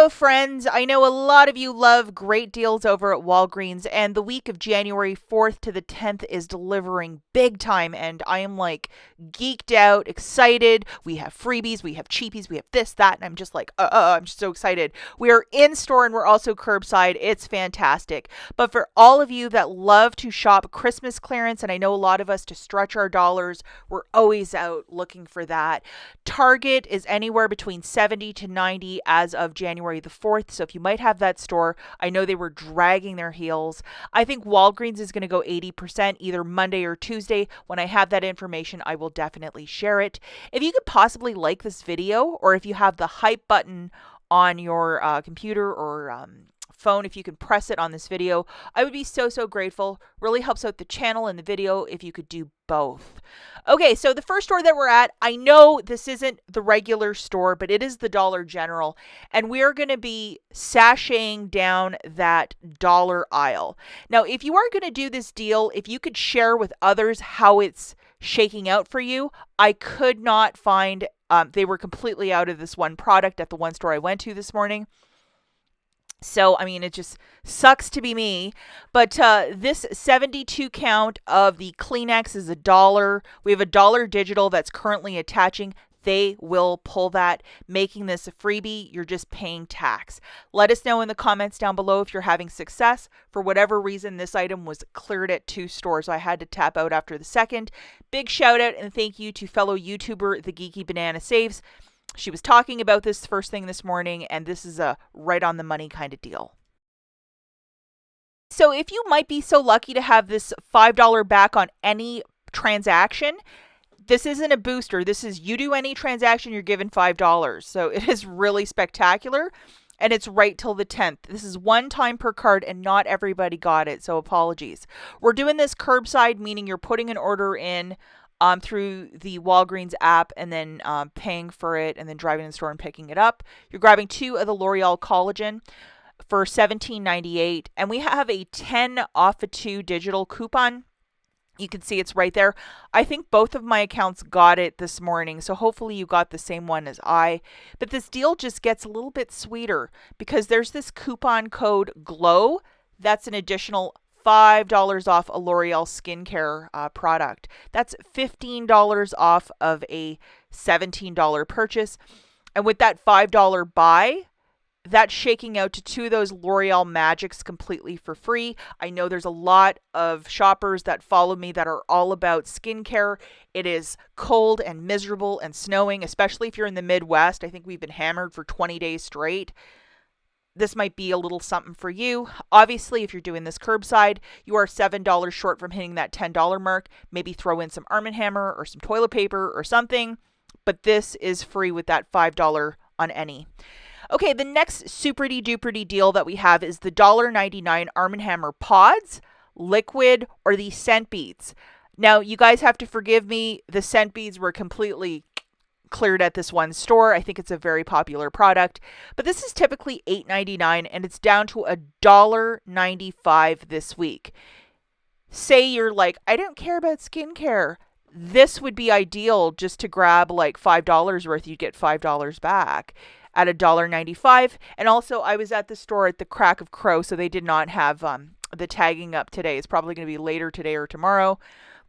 Hello, friends. I know a lot of you love great deals over at Walgreens, and the week of January 4th to the 10th is delivering big time, and I am like geeked out, excited. We have freebies, we have cheapies, we have this, that, and I'm just like, I'm just so excited. We are in store and we're also curbside. It's fantastic. But for all of you that love to shop Christmas clearance, and I know a lot of us to stretch our dollars, we're always out looking for that. Target is anywhere between 70 to 90 as of January the 4th. So if you might have that store, I know they were dragging their heels. I think Walgreens is going to go 80% either Monday or Tuesday. When I have that information, I will definitely share it. If you could possibly like this video, or if you have the hype button on your computer or phone, if you can press it on this video, I would be so grateful. Really helps out the channel and the video if you could do both. Okay, so the first store that we're at, I know this isn't the regular store, but it is the Dollar General, and we're going to be sashaying down that dollar aisle. Now, if you are going to do this deal, if you could share with others how it's shaking out for you, I could not find, they were completely out of this one product at the one store I went to this morning. So, I mean, it just sucks to be me. But this 72 count of the Kleenex is $1. We have $1 digital that's currently attaching. They will pull that, making this a freebie. You're just paying tax. Let us know in the comments down below if you're having success. For whatever reason, this item was cleared at 2 stores. So I had to tap out after the second. Big shout out and thank you to fellow YouTuber, The Geeky Banana Saves. She was talking about this first thing this morning, and this is a right on the money kind of deal. So if you might be so lucky to have this $5 back on any transaction, this isn't a booster. This is you do any transaction, you're given $5. So it is really spectacular, and it's right till the 10th. This is one time per card, and not everybody got it, so apologies. We're doing this curbside, meaning you're putting an order in through the Walgreens app and then paying for it and then driving to the store and picking it up. You're grabbing 2 of the L'Oreal Collagen for $17.98, and we have a 10 off of 2 digital coupon. You can see it's right there. I think both of my accounts got it this morning, so hopefully you got the same one as I. But this deal just gets a little bit sweeter because there's this coupon code GLOW. That's an additional $5 off a L'Oreal skincare product. That's $15 off of a $17 purchase. And with that $5 buy, that's shaking out to 2 of those L'Oreal Magics completely for free. I know there's a lot of shoppers that follow me that are all about skincare. It is cold and miserable and snowing, especially if you're in the Midwest. I think we've been hammered for 20 days straight. This might be a little something for you. Obviously, if you're doing this curbside, you are $7 short from hitting that $10 mark. Maybe throw in some Arm & Hammer or some toilet paper or something. But this is free with that $5 on any. Okay, the next super-duper deal that we have is the $1.99 Arm & Hammer pods, liquid, or the scent beads. Now, you guys have to forgive me. The scent beads were completely cleared at this one store. I think it's a very popular product, but this is typically $8.99 and it's down to $1.95 this week. Say you're like, I don't care about skincare. This would be ideal just to grab like $5 worth. You'd get $5 back at $1.95. And also I was at the store at the crack of crow, so they did not have the tagging up today. It's probably going to be later today or tomorrow.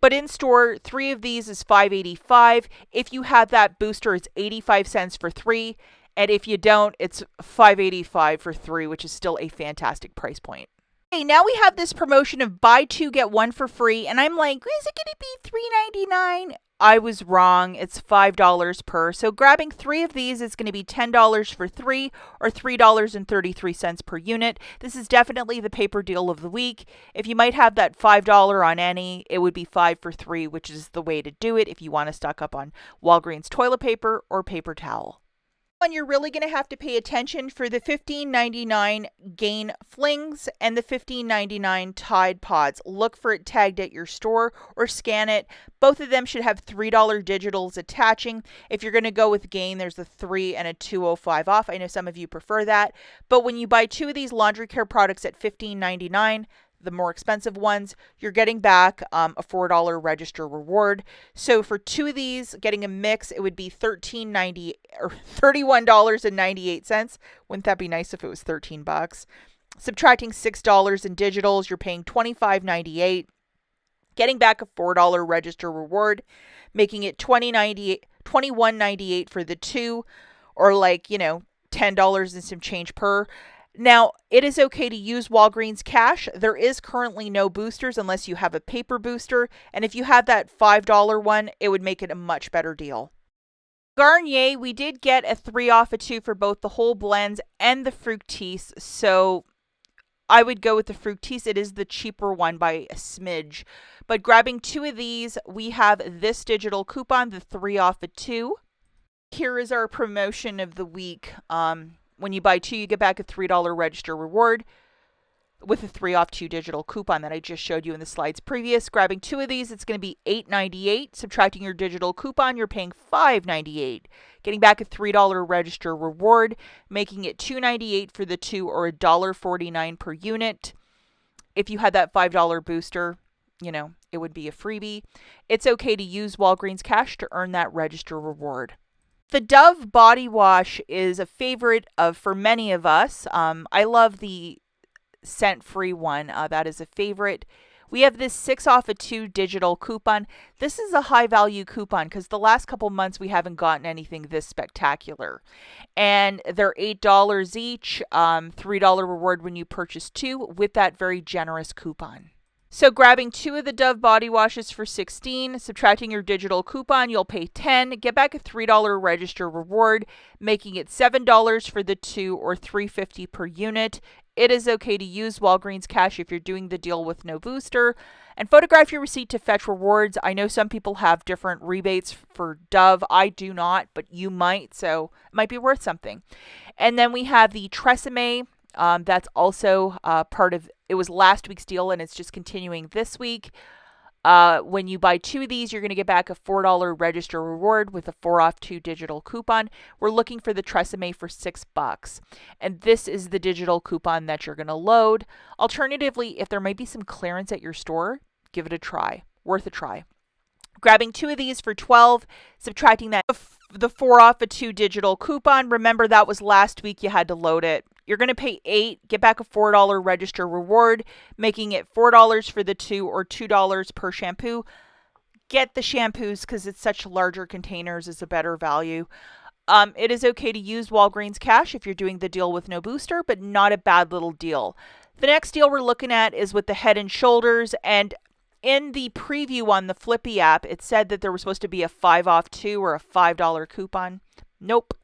But in store, 3 of these is $5.85. If you have that booster, it's 85 cents for 3. And if you don't, it's $5.85 for 3, which is still a fantastic price point. Okay, now we have this promotion of buy 2, get 1 for free. And I'm like, is it going to be $3.99? I was wrong. It's $5 per. So grabbing 3 of these is going to be $10 for 3 or $3.33 per unit. This is definitely the paper deal of the week. If you might have that $5 on any, it would be 5 for 3, which is the way to do it if you want to stock up on Walgreens toilet paper or paper towel. And you're really going to have to pay attention for the $15.99 Gain Flings and the $15.99 Tide Pods. Look for it tagged at your store or scan it. Both of them should have $3 digitals attaching. If you're going to go with Gain, there's a 3 and a 205 off. I know some of you prefer that. But when you buy 2 of these laundry care products at $15.99, the more expensive ones, you're getting back a $4 register reward. So for 2 of these, getting a mix, it would be $13.90 or $31.98. Wouldn't that be nice if it was 13 bucks? Subtracting $6 in digitals, you're paying $25.98. Getting back a $4 register reward, making it $21.98 for the 2, or like, $10 and some change per. Now, it is okay to use Walgreens cash. There is currently no boosters unless you have a paper booster. And if you have that $5 one, it would make it a much better deal. Garnier, we did get a 3 off of 2 for both the whole blends and the Fructis. So I would go with the Fructis. It is the cheaper one by a smidge. But grabbing 2 of these, we have this digital coupon, the 3 off of 2. Here is our promotion of the week. When you buy 2, you get back a $3 register reward with a 3 off 2 digital coupon that I just showed you in the slides previous. Grabbing 2 of these, it's going to be $8.98. Subtracting your digital coupon, you're paying $5.98. Getting back a $3 register reward, making it $2.98 for the 2 or $1.49 per unit. If you had that $5 booster, it would be a freebie. It's okay to use Walgreens cash to earn that register reward. The Dove body wash is a favorite for many of us. I love the scent-free one. That is a favorite. We have this 6 off of 2 digital coupon. This is a high-value coupon because the last couple months we haven't gotten anything this spectacular. And they're $8 each, $3 reward when you purchase 2 with that very generous coupon. So grabbing 2 of the Dove body washes for $16, subtracting your digital coupon, you'll pay $10, get back a $3 register reward, making it $7 for the 2 or $3.50 per unit. It is okay to use Walgreens cash if you're doing the deal with no booster. And photograph your receipt to fetch rewards. I know some people have different rebates for Dove. I do not, but you might, so it might be worth something. And then we have the Tresemmé. That's also part of, it was last week's deal and it's just continuing this week. When you buy 2 of these, you're going to get back a $4 register reward with a 4 off 2 digital coupon. We're looking for the Tresemmé for $6. And this is the digital coupon that you're going to load. Alternatively, if there might be some clearance at your store, give it a try. Worth a try. Grabbing 2 of these for $12, subtracting that the 4 off of 2 digital coupon. Remember that was last week, you had to load it. You're going to pay $8, get back a $4 register reward, making it $4 for the 2 or $2 per shampoo. Get the shampoos because it's such larger containers, is a better value. It is okay to use Walgreens cash if you're doing the deal with no booster, but not a bad little deal. The next deal we're looking at is with the Head & Shoulders, and in the preview on the Flippy app, it said that there was supposed to be a 5 off 2 or a $5 coupon. Nope.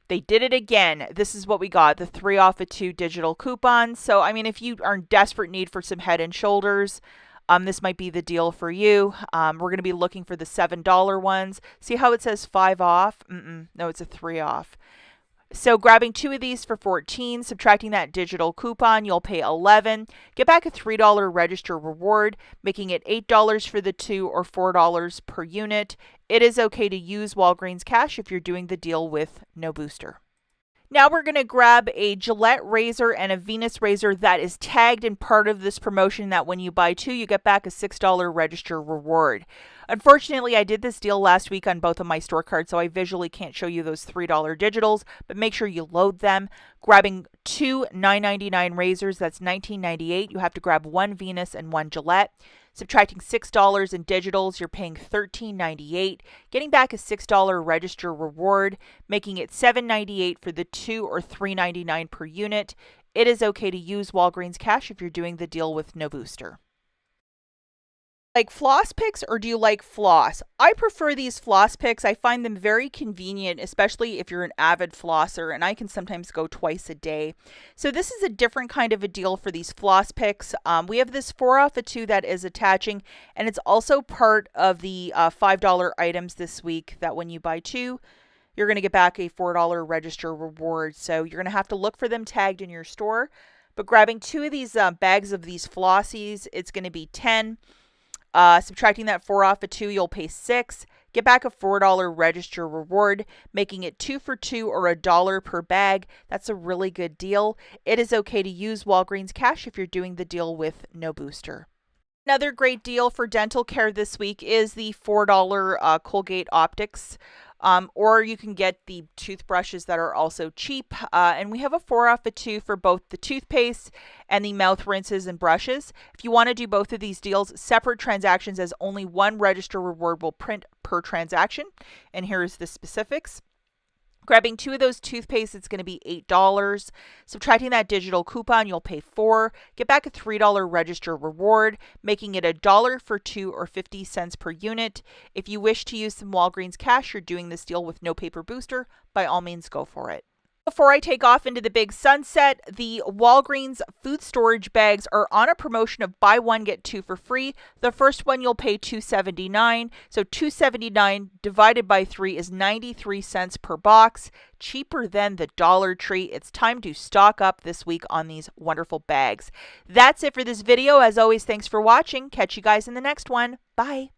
They did it again. This is what we got, the 3 off of 2 digital coupons. So, I mean, if you are in desperate need for some Head & Shoulders, this might be the deal for you. We're going to be looking for the $7 ones. See how it says 5 off? No, it's a 3 off. So grabbing 2 of these for $14, subtracting that digital coupon, you'll pay $11. Get back a $3 register reward, making it $8 for the 2 or $4 per unit. It is okay to use Walgreens cash if you're doing the deal with no booster. Now we're going to grab a Gillette razor and a Venus razor that is tagged in part of this promotion that when you buy 2, you get back a $6 register reward. Unfortunately, I did this deal last week on both of my store cards, so I visually can't show you those $3 digitals, but make sure you load them. Grabbing 2 $9.99 razors, that's $19.98. You have to grab 1 Venus and 1 Gillette. Subtracting $6 in digitals, you're paying $13.98. Getting back a $6 register reward, making it $7.98 for the 2 or $3.99 per unit. It is okay to use Walgreens cash if you're doing the deal with no booster. Like floss picks, or do you like floss? I prefer these floss picks. I find them very convenient, especially if you're an avid flosser, and I can sometimes go twice a day. So this is a different kind of a deal for these floss picks. We have this 4 off of 2 that is attaching, and it's also part of the $5 items this week that when you buy 2, you're going to get back a $4 register reward. So you're going to have to look for them tagged in your store. But grabbing 2 of these bags of these flossies, it's going to be $10. Subtracting that 4 off of 2, you'll pay $6. get back a $4 register reward, making it 2 for $2 or $1 per bag. That's a really good deal. It is okay to use Walgreens cash if you're doing the deal with no booster. Another great deal for dental care this week is the $4 Colgate Optics. Or you can get the toothbrushes that are also cheap. And we have a 4 off of 2 for both the toothpaste and the mouth rinses and brushes. If you want to do both of these deals, separate transactions, as only one register reward will print per transaction. And here's the specifics. Grabbing 2 of those toothpaste, it's going to be $8. Subtracting that digital coupon, you'll pay $4. Get back a $3 register reward, making it $1 for 2 or 50 cents per unit. If you wish to use some Walgreens cash, you're doing this deal with no paper booster, by all means go for it. Before I take off into the big sunset, the Walgreens food storage bags are on a promotion of buy one, get 2 for free. The first one you'll pay $2.79. So $2.79 divided by 3 is 93 cents per box. Cheaper than the Dollar Tree. It's time to stock up this week on these wonderful bags. That's it for this video. As always, thanks for watching. Catch you guys in the next one. Bye.